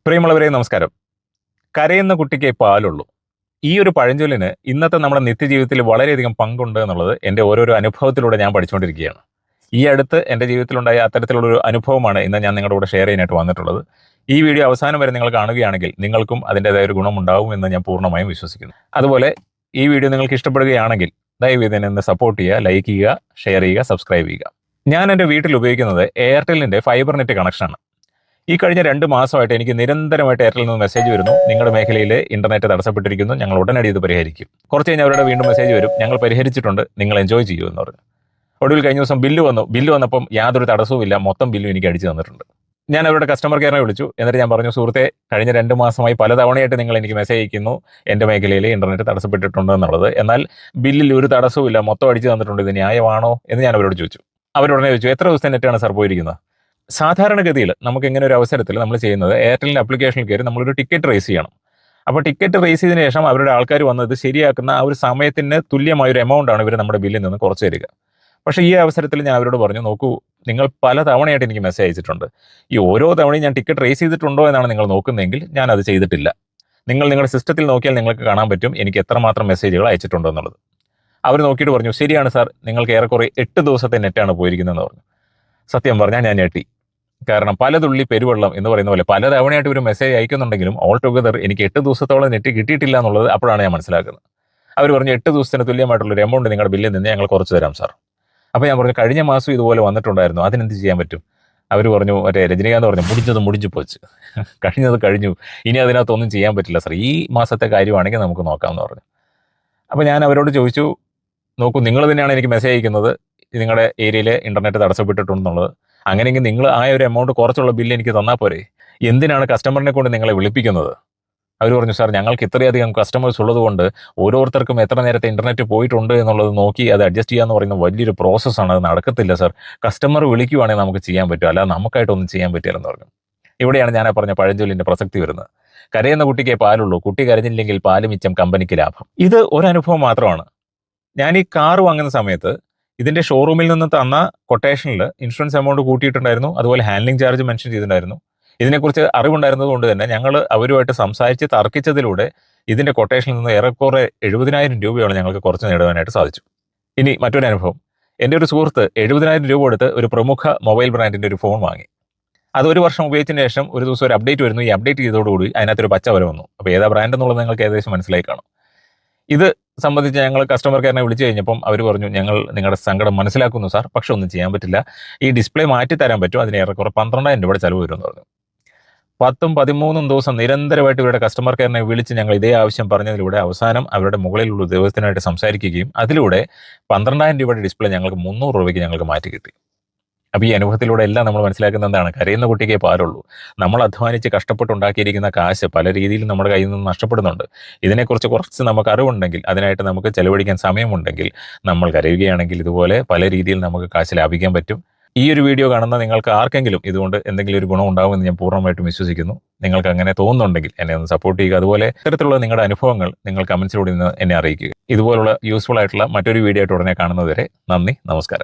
പ്രിയമുള്ളവരെ നമസ്കാരം. കരയുന്ന കുട്ടിക്കേ പാലുള്ളൂ. ഈ ഒരു പഴഞ്ചൊല്ലിന് ഇന്നത്തെ നമ്മുടെ നിത്യജീവിതത്തിൽ വളരെയധികം പങ്കുണ്ട് എന്നുള്ളത് എൻ്റെ ഓരോരോ അനുഭവത്തിലൂടെ ഞാൻ പഠിച്ചുകൊണ്ടിരിക്കുകയാണ്. ഈ അടുത്ത് എൻ്റെ ജീവിതത്തിലുണ്ടായ അത്തരത്തിലുള്ളൊരു അനുഭവമാണ് ഇന്ന് ഞാൻ നിങ്ങളുടെ കൂടെ ഷെയർ ചെയ്യാനായിട്ട് വന്നിട്ടുള്ളത്. ഈ വീഡിയോ അവസാനം വരെ നിങ്ങൾ കാണുകയാണെങ്കിൽ നിങ്ങൾക്കും അതിൻ്റെതായ ഒരു ഗുണമുണ്ടാവും എന്ന് ഞാൻ പൂർണ്ണമായും വിശ്വസിക്കുന്നു. അതുപോലെ ഈ വീഡിയോ നിങ്ങൾക്ക് ഇഷ്ടപ്പെടുകയാണെങ്കിൽ ദയവ് ഇതിനെ സപ്പോർട്ട് ചെയ്യുക, ലൈക്ക് ചെയ്യുക, ഷെയർ ചെയ്യുക, സബ്സ്ക്രൈബ് ചെയ്യുക. ഞാൻ എൻ്റെ വീട്ടിൽ ഉപയോഗിക്കുന്നത് എയർടെല്ലിൻ്റെ ഫൈബർ നെറ്റ് കണക്ഷനാണ്. ഈ കഴിഞ്ഞ 2 മാസമായിട്ട് എനിക്ക് നിരന്തരമായിട്ട് എയർടെല്ലിൽ നിന്ന് മെസ്സേജ് വരുന്നു, നിങ്ങളുടെ മേഖലയിൽ ഇന്റർനെറ്റ് തടസ്സപ്പെട്ടിരിക്കുന്നു, ഞങ്ങൾ ഉടനടി ഇത് പരിഹരിക്കും. കുറച്ച് കഴിഞ്ഞ് അവരുടെ വീണ്ടും മെസ്സേജ് വരും, ഞങ്ങൾ പരിഹരിച്ചിട്ടുണ്ട്, നിങ്ങൾ എൻജോയ് ചെയ്യൂ എന്ന് പറഞ്ഞു. ഒടുവിൽ കഴിഞ്ഞ ദിവസം ബില്ല് വന്നപ്പം യാതൊരു തടസ്സവും ഇല്ല, മൊത്തം ബില്ലും എനിക്ക് അടിച്ചു തന്നിട്ടുണ്ട്. ഞാൻ അവരുടെ കസ്റ്റമർ കെയറിനെ വിളിച്ചു. എന്നിട്ട് ഞാൻ പറഞ്ഞു, സുഹൃത്തെ, കഴിഞ്ഞ 2 മാസമായി പലതവണയായിട്ട് നിങ്ങൾ എനിക്ക് മെസ്സേജ് അയക്കുന്നു, എൻ്റെ മേഖലയിൽ ഇന്റർനെറ്റ് തടസ്സപ്പെട്ടിട്ടുണ്ട് എന്നുള്ളത്. എന്നാൽ ബില്ലിൽ ഒരു തടസ്സവും ഇല്ല, മൊത്തം അടിച്ചു തന്നിട്ടുണ്ട്, ഇത് ന്യായമാണോ എന്ന് ഞാൻ അവരോട് ചോദിച്ചു. അവരുടനെ ചോദിച്ചു, എത്ര ദിവസത്തെ നെറ്റാണ് സാർ പോയിരിക്കുന്നത്? സാധാരണഗതിയിൽ നമുക്ക് ഇങ്ങനെ ഒരു അവസരത്തിൽ നമ്മൾ ചെയ്യുന്നത്, എയർടെല്ലിൻ്റെ ആപ്ലിക്കേഷനിൽ കയറി നമ്മളൊരു ടിക്കറ്റ് റേസ് ചെയ്യണം. അപ്പോൾ ടിക്കറ്റ് റേസ് ചെയ്തതിന് ശേഷം അവരുടെ ആൾക്കാർ വന്ന് ഇത് ശരിയാക്കുന്ന ആ ഒരു സമയത്തിന് തുല്യമായ ഒരു എമൗണ്ടാണ് ഇവർ നമ്മുടെ ബില്ലിൽ നിന്ന് കുറച്ച് തരിക. പക്ഷേ ഈ അവസരത്തിൽ ഞാൻ അവരോട് പറഞ്ഞു, നോക്കൂ, നിങ്ങൾ പല തവണയായിട്ട് എനിക്ക് മെസ്സേജ് അയച്ചിട്ടുണ്ട്. ഈ ഓരോ തവണയും ഞാൻ ടിക്കറ്റ് റേസ് ചെയ്തിട്ടുണ്ടോ എന്നാണ് നിങ്ങൾ നോക്കുന്നതെങ്കിൽ ഞാൻ അത് ചെയ്തിട്ടില്ല. നിങ്ങളുടെ സിസ്റ്റത്തിൽ നോക്കിയാൽ നിങ്ങൾക്ക് കാണാൻ പറ്റും എനിക്ക് എത്രമാത്രം മെസ്സേജുകൾ അയച്ചിട്ടുണ്ടോ എന്നുള്ളത്. അവർ നോക്കിയിട്ട് പറഞ്ഞു, ശരിയാണ് സാർ, നിങ്ങൾക്ക് ഏറെക്കുറെ 8 ദിവസത്തെ നെറ്റാണ് പോയിരിക്കുന്നതെന്ന് പറഞ്ഞു. സത്യം പറഞ്ഞാൽ ഞാൻ ഞെട്ടി. കാരണം പലതുള്ളി പെരുവെള്ളം എന്ന് പറയുന്ന പോലെ പല തവണയായിട്ട് ഒരു മെസ്സേജ് അയക്കുന്നുണ്ടെങ്കിലും ഓൾ ടുഗദർ എനിക്ക് 8 ദിവസത്തോളം നെറ്റ് കിട്ടിയിട്ടില്ല എന്നുള്ളത് അപ്പോഴാണ് ഞാൻ മനസ്സിലാക്കുന്നത്. അവർ പറഞ്ഞു, 8 ദിവസത്തിന് തുല്യമായിട്ടുള്ളൊരു എമൗണ്ട് നിങ്ങളുടെ ബില്ലിൽ നിന്ന് ഞങ്ങൾ കുറച്ച് തരാം സാർ. അപ്പോൾ ഞാൻ പറഞ്ഞു, കഴിഞ്ഞ മാസം ഇതുപോലെ വന്നിട്ടുണ്ടായിരുന്നു, അതിനെന്ത് ചെയ്യാൻ പറ്റും? അവർ പറഞ്ഞു, മറ്റേ രജനീകാന്ത് പറഞ്ഞു, മുടിഞ്ഞു പോച്ച്, കഴിഞ്ഞത് കഴിഞ്ഞു, ഇനി അതിനകത്തൊന്നും ചെയ്യാൻ പറ്റില്ല സാർ, ഈ മാസത്തെ കാര്യമാണെങ്കിൽ നമുക്ക് നോക്കാമെന്ന് പറഞ്ഞു. അപ്പോൾ ഞാൻ അവരോട് ചോദിച്ചു, നോക്കൂ, നിങ്ങൾ തന്നെയാണ് എനിക്ക് മെസ്സേജ് അയക്കുന്നത് നിങ്ങളുടെ ഏരിയയിൽ ഇന്റർനെറ്റ് തടസ്സപ്പെട്ടിട്ടുണ്ടെന്നുള്ളത്. അങ്ങനെയെങ്കിൽ നിങ്ങൾ ആ ഒരു എമൗണ്ട് കുറച്ചുള്ള ബില്ല് എനിക്ക് തന്നാൽ പോരെ, എന്തിനാണ് കസ്റ്റമറിനെ കൊണ്ട് നിങ്ങളെ വിളിപ്പിക്കുന്നത്? അവർ പറഞ്ഞു, സാർ, ഞങ്ങൾക്ക് ഇത്രയധികം കസ്റ്റമേഴ്സ് ഉള്ളതുകൊണ്ട് ഓരോരുത്തർക്കും എത്ര നേരത്തെ ഇന്റർനെറ്റ് പോയിട്ടുണ്ട് എന്നുള്ളത് നോക്കി അത് അഡ്ജസ്റ്റ് ചെയ്യാന്ന് പറയുന്ന വലിയൊരു പ്രോസസ്സാണ്, അത് നടക്കത്തില്ല സാർ, കസ്റ്റമർ വിളിക്കുവാണെങ്കിൽ നമുക്ക് ചെയ്യാൻ പറ്റും, അല്ലാതെ നമുക്കായിട്ടൊന്നും ചെയ്യാൻ പറ്റില്ലെന്ന് പറഞ്ഞു. ഇവിടെയാണ് ഞാൻ പറഞ്ഞ പഴഞ്ചൊല്ലിൻ്റെ പ്രസക്തി വരുന്നത്. കരയുന്ന കുട്ടിക്കേ പാലുള്ളൂ, കുട്ടി കരഞ്ഞില്ലെങ്കിൽ പാല് മിച്ചം കമ്പനിക്ക് ലാഭം. ഇത് ഒരനുഭവം മാത്രമാണ്. ഞാൻ ഈ കാർ വാങ്ങുന്ന സമയത്ത് ഇതിൻ്റെ ഷോറൂമിൽ നിന്ന് തന്ന കൊട്ടേഷനിൽ ഇൻഷുറൻസ് എമൗണ്ട് കൂട്ടിയിട്ടുണ്ടായിരുന്നു, അതുപോലെ ഹാൻഡ്ലിംഗ് ചാർജ് മെൻഷൻ ചെയ്തിട്ടുണ്ടായിരുന്നു. ഇതിനെക്കുറിച്ച് അറിവുണ്ടായിരുന്നത് കൊണ്ട് തന്നെ ഞങ്ങൾ അവരുമായിട്ട് സംസാരിച്ച് തർക്കിച്ചതിലൂടെ ഇതിൻ്റെ കൊട്ടേഷനിൽ നിന്ന് ഏറെക്കുറെ 70,000 രൂപയോളം ഞങ്ങൾക്ക് കുറച്ച് നേടുവാനായിട്ട് സാധിച്ചു. ഇനി മറ്റൊരു അനുഭവം, എൻ്റെ ഒരു സുഹൃത്ത് 70,000 രൂപ കൊടുത്ത് ഒരു പ്രമുഖ മൊബൈൽ ബ്രാൻഡിൻ്റെ ഒരു ഫോൺ വാങ്ങി. അത് 1 വർഷം ഉപയോഗിച്ചതിന് ശേഷം ഒരു ദിവസം ഒരു അപ്ഡേറ്റ് വരുന്നു. ഈ അപ്ഡേറ്റ് ചെയ്തതോടുകൂടി അതിനകത്തൊരു പച്ച വര വന്നു. അപ്പോൾ ഏതാ ബ്രാൻഡ് എന്നുള്ളത് നിങ്ങൾക്ക് ഏകദേശം മനസ്സിലായി കാണും. ഇത് സംബന്ധിച്ച് ഞങ്ങൾ കസ്റ്റമർ കെയറിനെ വിളിച്ചു കഴിഞ്ഞപ്പം അവർ പറഞ്ഞു, ഞങ്ങൾ നിങ്ങളുടെ സങ്കടം മനസ്സിലാക്കുന്നു സാർ, പക്ഷെ ഒന്നും ചെയ്യാൻ പറ്റില്ല, ഈ ഡിസ്പ്ലേ മാറ്റി തരാൻ പറ്റും, അതിന് ഏറെക്കുറെ 12,000 രൂപയുടെ ചിലവ് വരുമെന്ന് പറഞ്ഞു. 10-13 ദിവസം നിരന്തരമായിട്ട് ഇവരുടെ കസ്റ്റമർ കെയറിനെ വിളിച്ച് ഞങ്ങൾ ഇതേ ആവശ്യം പറഞ്ഞതിലൂടെ അവസാനം അവരുടെ മുകളിലുള്ള ഉദ്യോഗസ്ഥനായിട്ട് സംസാരിക്കുകയും അതിലൂടെ 12,000 രൂപയുടെ ഡിസ്പ്ലേ ഞങ്ങൾക്ക് 300 രൂപയ്ക്ക് ഞങ്ങൾക്ക് മാറ്റി കിട്ടി. അപ്പോൾ ഈ അനുഭവത്തിലൂടെ എല്ലാം നമ്മൾ മനസ്സിലാക്കുന്ന എന്താണ്, കരയുന്ന കുട്ടിക്കേ പാലുള്ളൂ. നമ്മൾ അധ്വാനിച്ച് കഷ്ടപ്പെട്ടുണ്ടാക്കിയിരിക്കുന്ന കാശ് പല രീതിയിൽ നമ്മുടെ കയ്യിൽ നിന്ന് നഷ്ടപ്പെടുന്നുണ്ട്. ഇതിനെക്കുറിച്ച് കുറച്ച് നമുക്ക് അറിവുണ്ടെങ്കിൽ, അതിനായിട്ട് നമുക്ക് ചെലവഴിക്കാൻ സമയമുണ്ടെങ്കിൽ, നമ്മൾ കരയുകയാണെങ്കിൽ ഇതുപോലെ പല രീതിയിൽ നമുക്ക് കാശ് ലാഭിക്കാൻ പറ്റും. ഈ ഒരു വീഡിയോ കാണുന്ന നിങ്ങൾക്ക് ആർക്കെങ്കിലും ഇതുകൊണ്ട് എന്തെങ്കിലും ഒരു ഗുണം ഉണ്ടാകുമെന്ന് ഞാൻ പൂർണ്ണമായിട്ടും വിശ്വസിക്കുന്നു. നിങ്ങൾക്ക് അങ്ങനെ തോന്നുന്നുണ്ടെങ്കിൽ എന്നെ ഒന്ന് സപ്പോർട്ട് ചെയ്യുക. അതുപോലെ ഇത്തരത്തിലുള്ള നിങ്ങളുടെ അനുഭവങ്ങൾ നിങ്ങൾ കമൻസിലൂടെ നിന്ന് എന്നെ അറിയിക്കുക. ഇതുപോലുള്ള യൂസ്ഫുൾ ആയിട്ടുള്ള മറ്റൊരു വീഡിയോ ആയിട്ട് ഉടനെ കാണുന്നതുവരെ നന്ദി, നമസ്കാരം.